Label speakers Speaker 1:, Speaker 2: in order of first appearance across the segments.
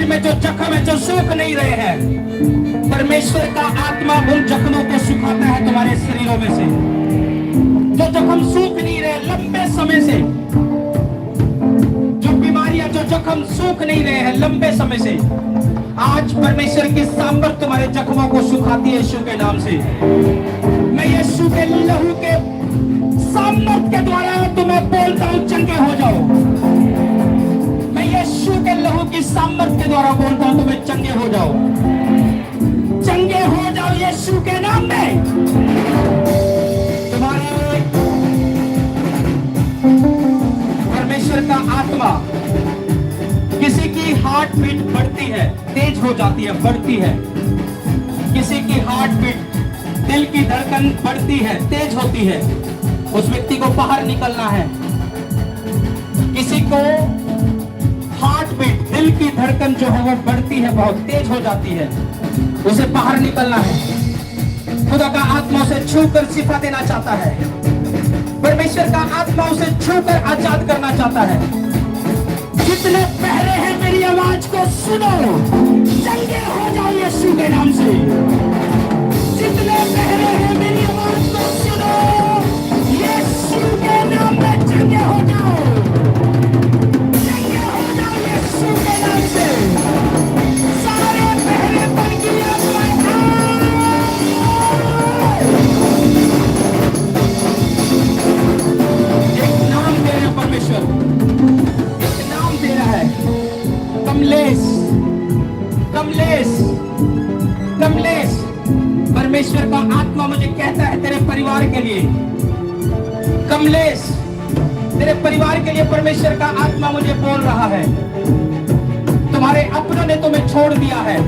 Speaker 1: शरीर में जो जख्म है, जो सूख नहीं रहे हैं, परमेश्वर का आत्मा उन जख्मों को सुखाता है तुम्हारे शरीरों में से। जो जख्म सूख नहीं रहे लंबे समय से, जो बीमारियां, जो जख्म सूख नहीं रहे हैं लंबे समय से, आज परमेश्वर की सामर्थ तुम्हारे जख्मों को सुखाती है यीशु के नाम से। मैं यीशु के लहू के सामर्थ के द्वारा तुम्हें बोलता हूं, चंगे हो जाओ। मैं यीशु के लहू की सामर्थ के द्वारा बोलता हूं, तुम्हें चंगे हो जाओ, चंगे हो जाओ यीशु के नाम में। तुम्हारे परमेश्वर का आत्मा, किसी की हार्ट बीट बढ़ती है, तेज हो जाती है, बढ़ती है। किसी की हार्ट बीट, दिल की धड़कन बढ़ती है, तेज होती है, उस व्यक्ति को बाहर निकलना है। किसी को हार्ट बीट, दिल की धड़कन जो है वो बढ़ती है, बहुत तेज हो जाती है, उसे बाहर निकलना है। खुदा का आत्मा उसे छूकर शिफा देना चाहता है। परमेश्वर का आत्मा उसे छूकर आजाद करना चाहता है। जितने पहरे हैं मेरी आवाज को सुनो, चंगे हो जाओ यीशु के नाम से। जितने पहरे हैं मेरी आवाज को सुनो, यीशु के नाम में चंगे हो जाओ, चंगे हो जाओ यीशु के नाम से। सारे पहरे पर की एक नाम दे रहे परमेश्वर, एक नाम दे रहा है, कमलेश, कमलेश, कमलेश। परमेश्वर का आत्मा मुझे कहता है तेरे परिवार के लिए, कमलेश, तेरे परिवार के लिए परमेश्वर का आत्मा मुझे बोल रहा है। तुम्हारे अपनों ने तुम्हें छोड़ दिया है,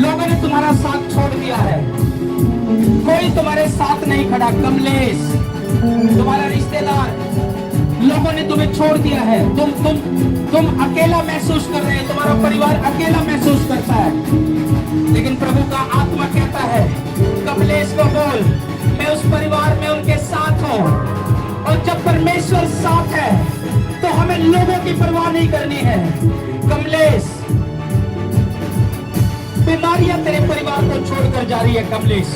Speaker 1: लोगों ने तुम्हारा साथ छोड़ दिया है, कोई तुम्हारे साथ नहीं खड़ा। कमलेश, तुम्हारा रिश्तेदार, लोगों ने तुम्हें छोड़ दिया है। तुम अकेला महसूस कर रहे हैं, तुम्हारा परिवार अकेला महसूस करता है। लेकिन प्रभु का आत्मा कहता है कमलेश को बोल, मैं उस परिवार में उनके साथ हूं। और जब परमेश्वर साथ है तो हमें लोगों की परवाह नहीं करनी है। कमलेश, बीमारियां तेरे परिवार को छोड़कर जा रही है। कमलेश,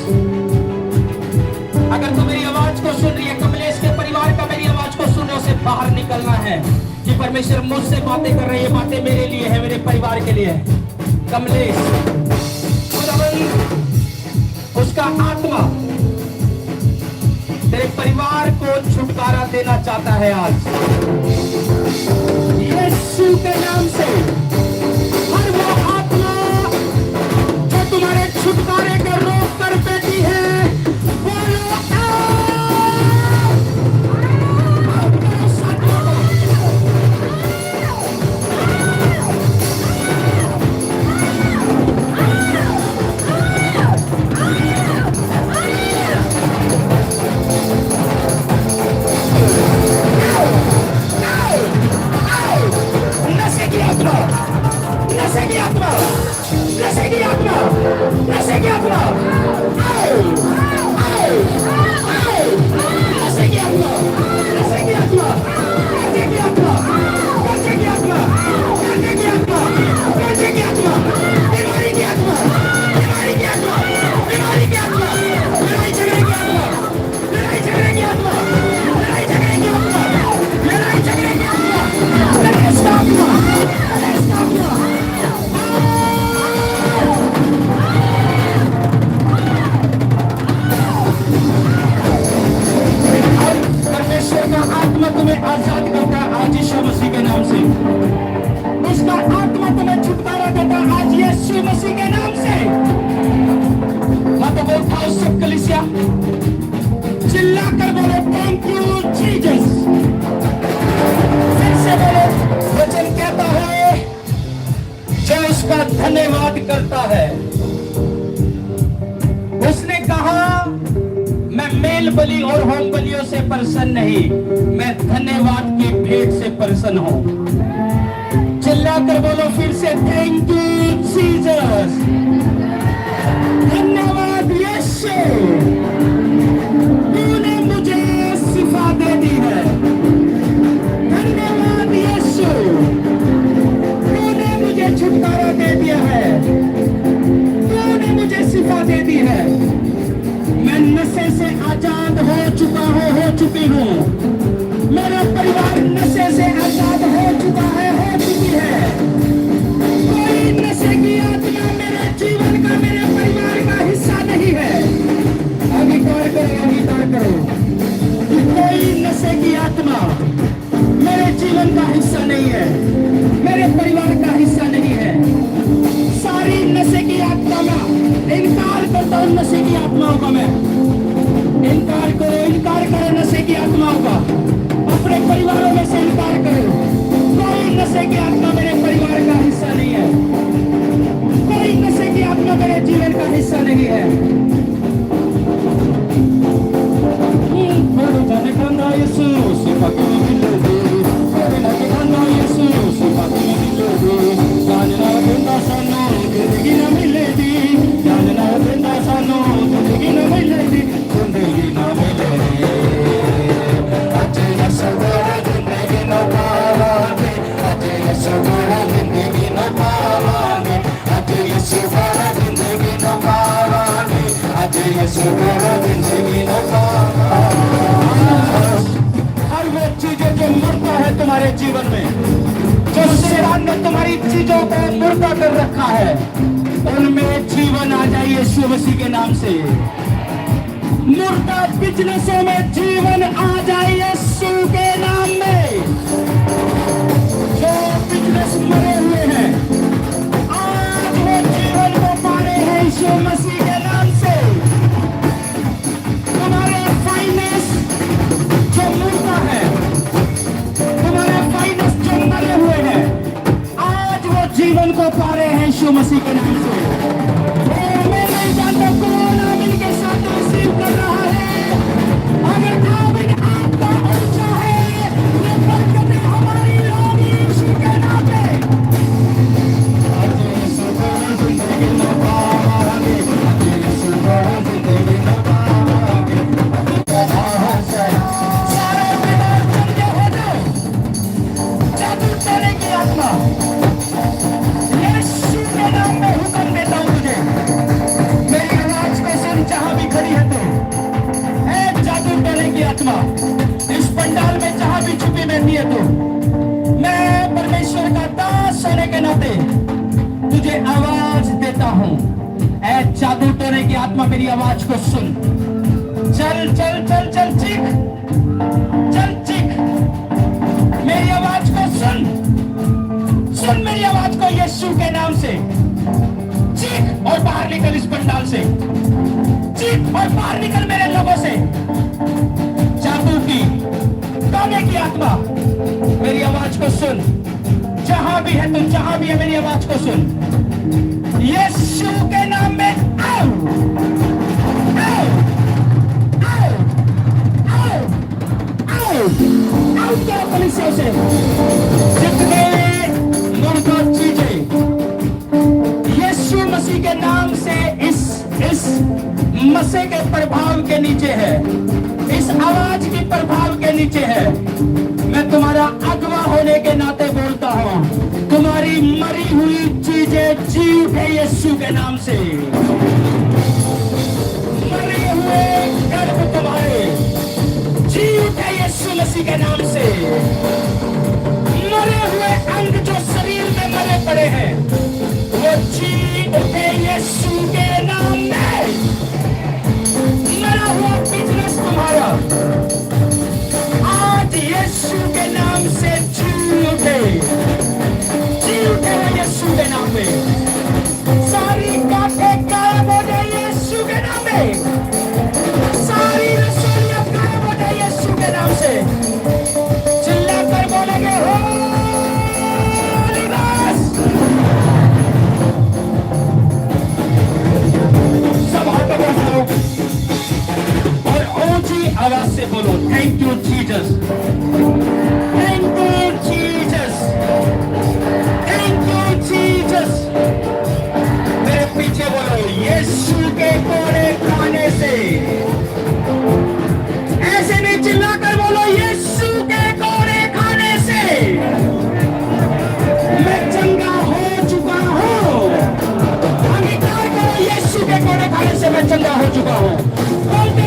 Speaker 1: अगर तू मेरी आवाज को सुन रही है, कमलेश के परिवार का मेरी आवाज को सुनने से बाहर निकलना है कि परमेश्वर मुझसे बातें कर रही है, बातें मेरे लिए है, मेरे परिवार के लिए है। कमलेश, उसका आत्मा तेरे परिवार को छुटकारा देना चाहता है आज यीशु के नाम से। हर वो आत्मा जो तुम्हारे छुटकारे को रोक कर बैठी है, बोलो चिल्लाकर बोलो थैंक यू जीसस। फिर से बोलो, वचन कहता है जो उसका धन्यवाद करता है। उसने कहा मैं मेल बलि और होम बलियों से प्रसन्न नहीं, मैं धन्यवाद की भेंट से प्रसन्न हूं। चिल्लाकर बोलो फिर से थैंक यू जीसस, धन्यवाद यीशु, तूने मुझे शिफा दे दी है। धन्यवाद यीशु, तूने मुझे नशे से आजाद हो चुका हो चुकी हूँ। मेरा परिवार नशे से आजाद हो चुका है, हो चुकी है। कोई नशे की आत्मा मेरे जीवन का, मेरे परिवार का हिस्सा नहीं है। अंगीकार करो, अंगीकार करो। कोई नशे की आत्मा मेरे जीवन का हिस्सा नहीं है, मेरे परिवार का हिस्सा नहीं है। सारी नशे की आत्मा का इनकार करता हूँ, नशे की आत्माओं का मैं इनकार करो, इनकार करो नशे की आत्माओं का। अपने परिवारों में से इनकार करो। कोई नशे की आत्मा मेरे परिवार का हिस्सा नहीं है, कोई नशे की आत्मा मेरे जीवन का हिस्सा नहीं है। हर वो चीजें जो मुर्दा है तुम्हारे जीवन में, जो शैतान ने तुम्हारी चीजों को मुर्दा कर रखा है, उनमें जीवन आ जाए यीशु मसीह के नाम से। मुर्दा बिजनेसों में जीवन आ जाए यीशु के नाम में। जो बिजनेस मरे हुए हैं, आज वो जीवन को पा रहे हैं यीशु मसीह के नाम से। तुम्हारे फाइनेंस जो मुर्दा है, तुम्हारे फाइनेंस जो मरे हुए हैं, आज वो जीवन को पा रहे हैं यीशु मसीह के नाम से। मैं नहीं जानता कौन आमीन के साथ रिसीव कर रहा है। अगर आमीन आपका ऊंचा है, ये बरकतें हमारी होगी यीशु के नाम पे। इस पंडाल में जहां भी छुपी रहती है, तो मैं परमेश्वर का दास होने के नाते तुझे आवाज देता हूं। ऐ जादू टोने की आत्मा, मेरी आवाज को सुन। चल चल चल चल चीख, चल चीख, मेरी आवाज को सुन। सुन मेरी आवाज को यीशु के नाम से। चीख और बाहर निकल इस पंडाल से। चीख और बाहर निकल मेरे लोगों से। जादू की, टोने की आत्मा, मेरी आवाज को सुन। जहां भी है तुम, जहां भी है, मेरी आवाज को सुन। यीशु के नाम में आओ, आओ, आओ, आओ, आओ, आओ क्या कलीसिया से। जितने मुर्दा चीजें यीशु मसीह के नाम से इस मसीह के प्रभाव के नीचे है, इस आवाज के प्रभाव के नीचे है, मैं तुम्हारा अगवा होने के नाते बोलता हूं, तुम्हारी मरी हुई चीजें जी उठे यीशु के नाम से। मरे हुए गर्भ तुम्हारे जी उठे यीशु मसीह के नाम से। मरे हुए अंग जो शरीर में मरे पड़े हैं, वो जी उठे यीशु के नाम में। मरा हुआ बिजनेस तुम्हारा आज यीशु के नाम से जी उठे यीशु के नाम में। सारी गांठें गायब हो जाए यीशु के नाम में। सारी रसोइयां गायब हो जाए यीशु के नाम से। चिल्लाकर बोलेंगे होली गॉस्ट। सब हाथों को उठाओ और ऊंची आवाज से बोलो, thank you Jesus, thank you Jesus, thank you Jesus. मेरे पीछे बोलो, यीशु के कोड़े खाने से। ऐसे नहीं, चिल्लाकर बोलो, यीशु के कोड़े खाने से मैं चंगा हो चुका हूँ। अंगीकार करो, यीशु के कोड़े खाने से मैं चंगा हो चुका हूँ। बोलते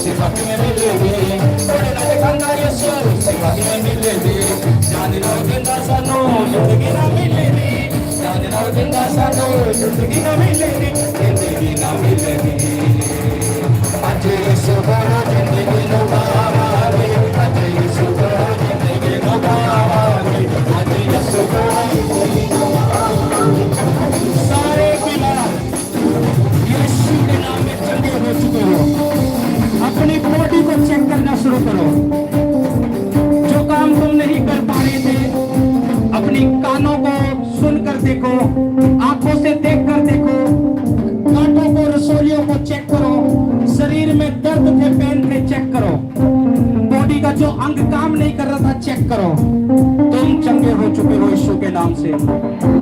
Speaker 1: सिफत में मिलेगी थोड़े ना दिखाना यीशु सिफत में मिलेगी जान लो जिंदा सानू जिंदगी ना मिलेगी जान लो जिंदा सानू जिंदगी ना मिलेगी जिंदगी ना मिलेगी आज यीशु करो जिंदगी नो पावांगे आज यीशु करो जिंदगी नो पावांगे आज यीशु करो जिंदगी नो पावांगे सारे बीमार यीशु के नाम में चंगे हो चुके हो अपनी बॉडी को चेक करना शुरू करो जो काम तुम नहीं कर पा रहे थे अपनी कानों को सुनकर देखो आंखों से देखकर देखो कांटों को रसोलियों को चेक करो शरीर में दर्द थे पेन थे चेक करो बॉडी का जो अंग काम नहीं कर रहा था चेक करो तुम चंगे हो चुके हो यीशु के नाम से